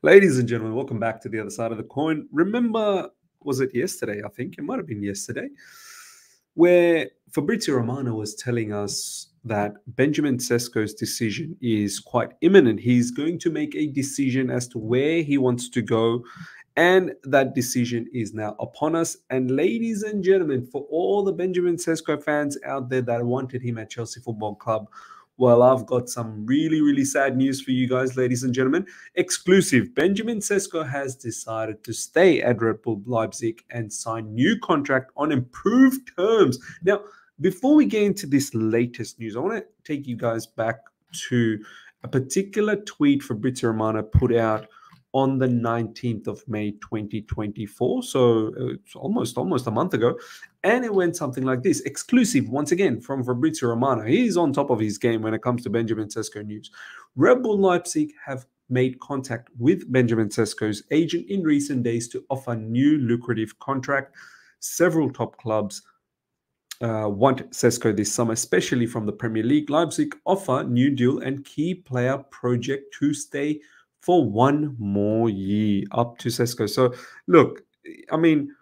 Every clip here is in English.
Ladies and gentlemen, welcome back to the other side of the coin. Remember, was it yesterday? I think it might have been yesterday, where Fabrizio Romano was telling us that Benjamin Sesko's decision is quite imminent. He's going to make a decision as to where he wants to go, and that decision is now upon us. And ladies and gentlemen, for all the Benjamin Sesko fans out there that wanted him at Chelsea Football Club, well, I've got some really, really sad news for you guys, ladies and gentlemen. Exclusive. Benjamin Sesko has decided to stay at Red Bull Leipzig and sign new contract on improved terms. Now, before we get into this latest news, I want to take you guys back to a particular tweet Fabrizio Romano put out on the 19th of May 2024, so it's almost a month ago, and it went something like this. Exclusive, once again, from Fabrizio Romano. He's on top of his game when it comes to Benjamin Sesko news. Red Bull Leipzig have made contact with Benjamin Sesko's agent in recent days to offer new lucrative contract. Several top clubs want Sesko this summer, especially from the Premier League. Leipzig offer new deal and key player project to stay for one more year up to Sesko. So look, I mean,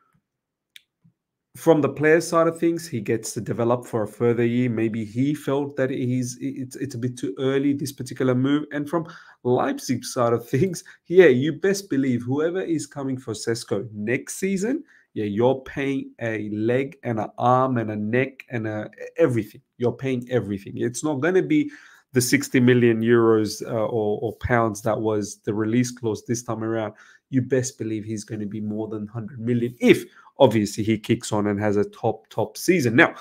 from the player side of things, he gets to develop for a further year. Maybe he felt that it's a bit too early, this particular move. And from Leipzig side of things, yeah, you best believe whoever is coming for Sesko next season, yeah, you're paying a leg and an arm and a neck and everything. You're paying everything. It's not going to be the 60 million euros or pounds that was the release clause this time around. You best believe he's going to be more than 100 million if, obviously, he kicks on and has a top season. Now,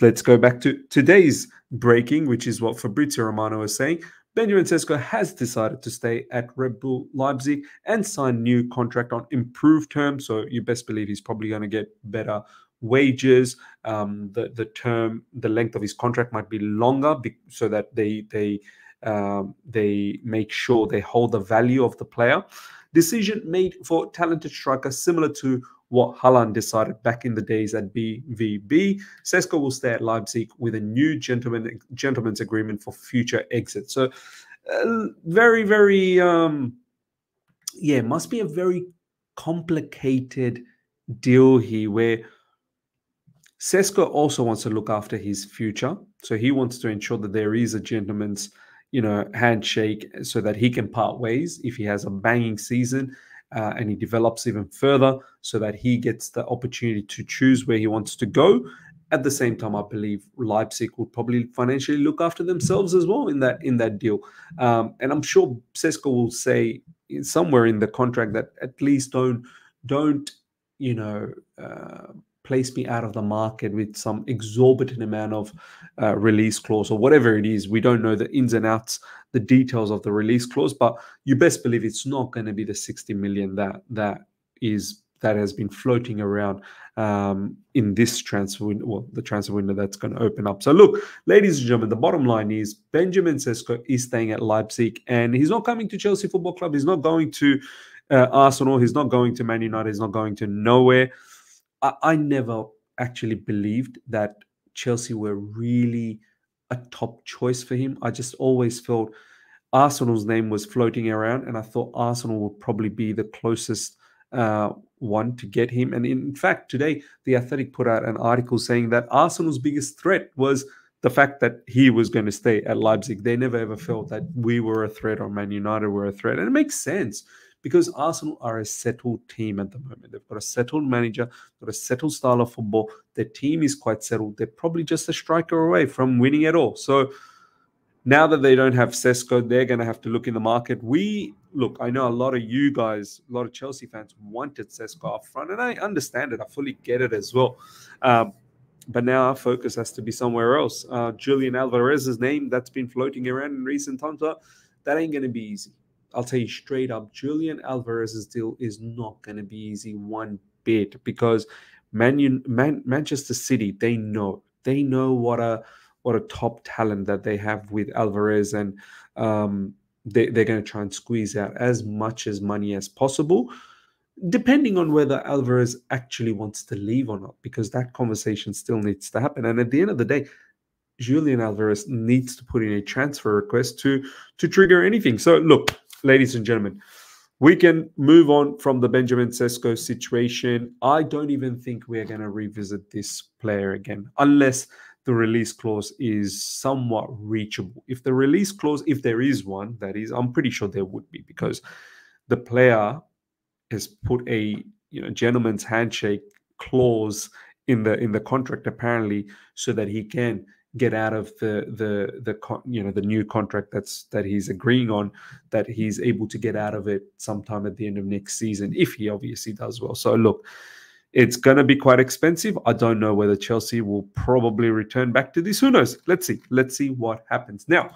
let's go back to today's breaking, which is what Fabrizio Romano was saying. Benjamin Sesko has decided to stay at Red Bull Leipzig and sign new contract on improved terms. So you best believe he's probably going to get better wages. The length of his contract might be longer so that they make sure they hold the value of the player. Decision made for talented striker similar to what Haaland decided back in the days at BVB. Sesko will stay at Leipzig with a new gentleman's agreement for future exit. So very, very, must be a very complicated deal here where Sesko also wants to look after his future. So he wants to ensure that there is a gentleman's, handshake so that he can part ways if he has a banging season and he develops even further so that he gets the opportunity to choose where he wants to go. At the same time, I believe Leipzig would probably financially look after themselves as well in that deal. And I'm sure Sesko will say somewhere in the contract that at least don't place me out of the market with some exorbitant amount of release clause or whatever it is. We don't know the ins and outs, the details of the release clause, but you best believe it's not going to be the 60 million that has been floating around in this transfer window, well, the transfer window that's going to open up. So look, ladies and gentlemen, the bottom line is Benjamin Sesko is staying at Leipzig and he's not coming to Chelsea Football Club. He's not going to Arsenal. He's not going to Man United. He's not going to nowhere. I never actually believed that Chelsea were really a top choice for him. I just always felt Arsenal's name was floating around, and I thought Arsenal would probably be the closest one to get him. And in fact, today, The Athletic put out an article saying that Arsenal's biggest threat was the fact that he was going to stay at Leipzig. They never ever felt that we were a threat or Man United were a threat. And it makes sense, because Arsenal are a settled team at the moment. They've got a settled manager, got a settled style of football. Their team is quite settled. They're probably just a striker away from winning it all. So now that they don't have Sesko, they're going to have to look in the market. I know a lot of you guys, a lot of Chelsea fans wanted Sesko up front, and I understand it. I fully get it as well. But now our focus has to be somewhere else. Julian Alvarez's name, that's been floating around in recent times, but that ain't going to be easy. I'll tell you straight up, Julian Alvarez's deal is not going to be easy one bit, because Manchester City, they know what a top talent that they have with Alvarez, and they're going to try and squeeze out as much as money as possible, depending on whether Alvarez actually wants to leave or not, because that conversation still needs to happen. And at the end of the day, Julian Alvarez needs to put in a transfer request to trigger anything. So look, ladies and gentlemen, we can move on from the Benjamin Sesko situation. I don't even think we're going to revisit this player again unless the release clause is somewhat reachable. If the release clause, if there is one, that is, I'm pretty sure there would be, because the player has put a gentleman's handshake clause in the contract apparently, so that he can get out of the new contract that he's agreeing on, that he's able to get out of it sometime at the end of next season, if he obviously does well. So look, it's going to be quite expensive. I don't know whether Chelsea will probably return back to this. Who knows? Let's see what happens. Now,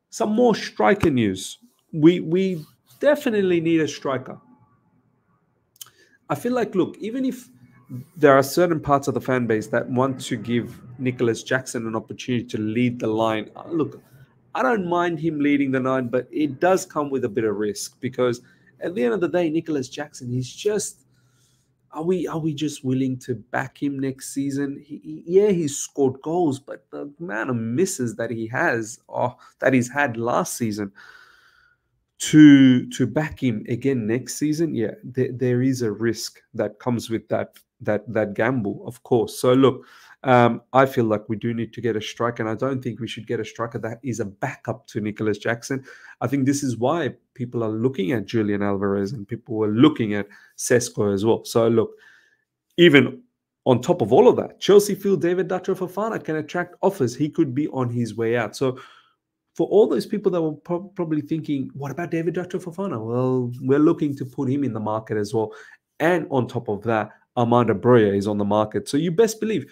some more striker news. We definitely need a striker. I feel like, look, even if there are certain parts of the fan base that want to give Nicholas Jackson an opportunity to lead the line, look, I don't mind him leading the line, but it does come with a bit of risk, because at the end of the day, Nicholas Jackson, he's just, are we just willing to back him next season? He's scored goals, but the amount of misses that he has, that he's had last season, to back him again next season, there is a risk that comes with that gamble, of course. So look, I feel like we do need to get a striker, and I don't think we should get a striker that is a backup to Nicholas Jackson. I think this is why people are looking at Julian Alvarez, and people were looking at Sesko as well. So look, even on top of all of that, Chelsea feel David Datro Fofana can attract offers. He could be on his way out. So for all those people that were probably thinking, what about David Datro Fofana? Well, we're looking to put him in the market as well. And on top of that, Armando Broja is on the market. So you best believe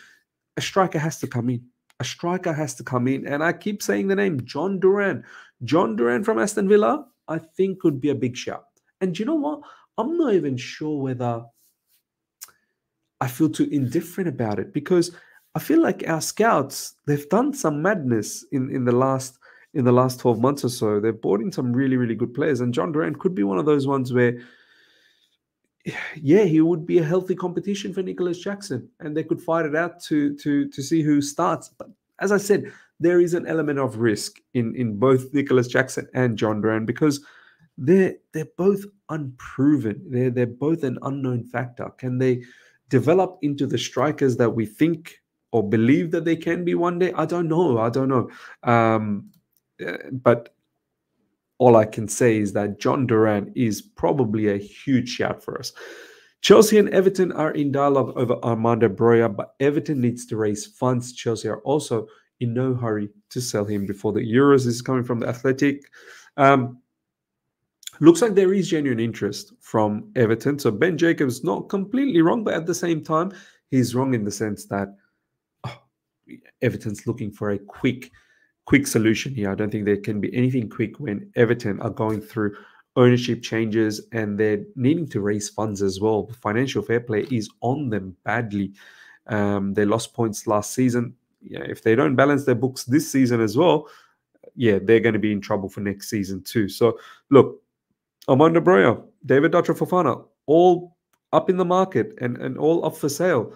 a striker has to come in. A striker has to come in. And I keep saying the name, John Duran. John Duran from Aston Villa, I think could be a big shout. And you know what? I'm not even sure whether I feel too indifferent about it, because I feel like our scouts, they've done some madness in the last 12 months or so. They've brought in some really, really good players. And John Duran could be one of those ones where, he would be a healthy competition for Nicholas Jackson, and they could fight it out to see who starts. But as I said, there is an element of risk in both Nicholas Jackson and John Duran, because they're both unproven. They're both an unknown factor. Can they develop into the strikers that we think or believe that they can be one day? I don't know. But all I can say is that John Duran is probably a huge shout for us. Chelsea and Everton are in dialogue over Armando Broja, but Everton needs to raise funds. Chelsea are also in no hurry to sell him before the Euros. This is coming from The Athletic. Looks like there is genuine interest from Everton. So Ben Jacobs not completely wrong, but at the same time, he's wrong in the sense that Everton's looking for a quick solution here. I don't think there can be anything quick when Everton are going through ownership changes and they're needing to raise funds as well. Financial fair play is on them badly. They lost points last season. If they don't balance their books this season as well, they're going to be in trouble for next season too. So look, Armando Broja, David Datro Fofana, all up in the market and all up for sale.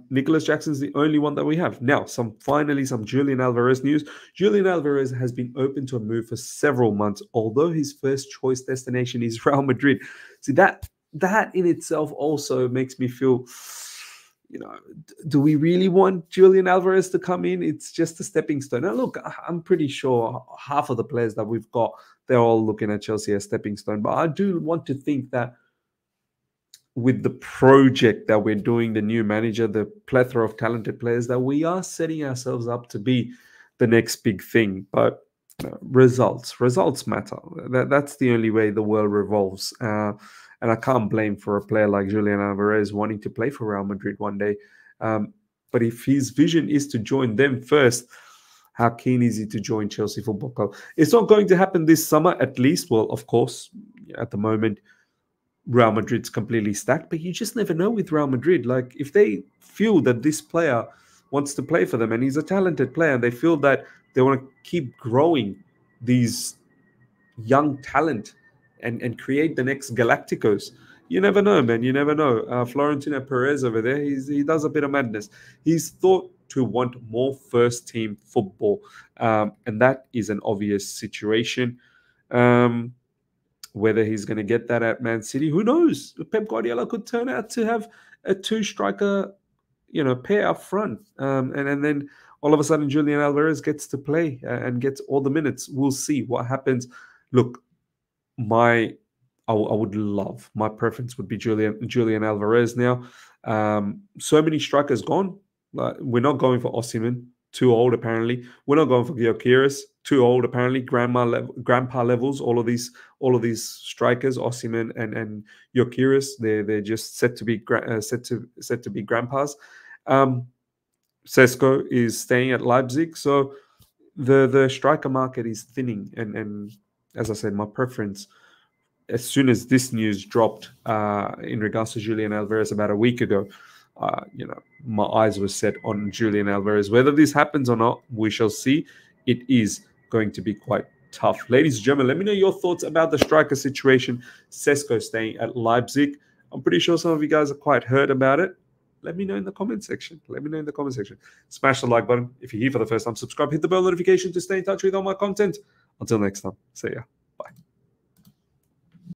Nicholas Jackson's the only one that we have. Now, finally some Julian Alvarez news. Julian Alvarez has been open to a move for several months, although his first choice destination is Real Madrid. See, that in itself also makes me feel, do we really want Julian Alvarez to come in? It's just a stepping stone. Now, look, I'm pretty sure half of the players that we've got, they're all looking at Chelsea as stepping stone. But I do want to think that with the project that we're doing, the new manager, the plethora of talented players, that we are setting ourselves up to be the next big thing. But results matter. That's the only way the world revolves. And I can't blame for a player like Julian Alvarez wanting to play for Real Madrid one day. But if his vision is to join them first, how keen is he to join Chelsea Football Club? It's not going to happen this summer, at least. Well, of course, at the moment, Real Madrid's completely stacked, but you just never know with Real Madrid. Like, if they feel that this player wants to play for them and he's a talented player, and they feel that they want to keep growing these young talent and create the next Galacticos, you never know, man. You never know. Florentino Perez over there, he does a bit of madness. He's thought to want more first-team football. And that is an obvious situation. Whether he's going to get that at Man City, who knows? Pep Guardiola could turn out to have a two-striker, pair up front. And then all of a sudden, Julian Alvarez gets to play and gets all the minutes. We'll see what happens. Look, I would love, my preference would be Julian Alvarez now. So many strikers gone. We're not going for Osimhen, too old apparently. We're not going for Gyökeres, too old apparently. Grandpa levels. All of these strikers, Osimhen and Gyökeres, they're just set to be grandpas. Sesko is staying at Leipzig, so the striker market is thinning. And as I said, my preference, as soon as this news dropped in regards to Julian Alvarez about a week ago, my eyes were set on Julian Alvarez. Whether this happens or not, we shall see. It is going to be quite tough. Ladies and gentlemen, let me know your thoughts about the striker situation. Sesko staying at Leipzig. I'm pretty sure some of you guys are quite hurt about it. Let me know in the comment section. Smash the like button. If you're here for the first time, subscribe, hit the bell notification to stay in touch with all my content. Until next time, see ya. Bye.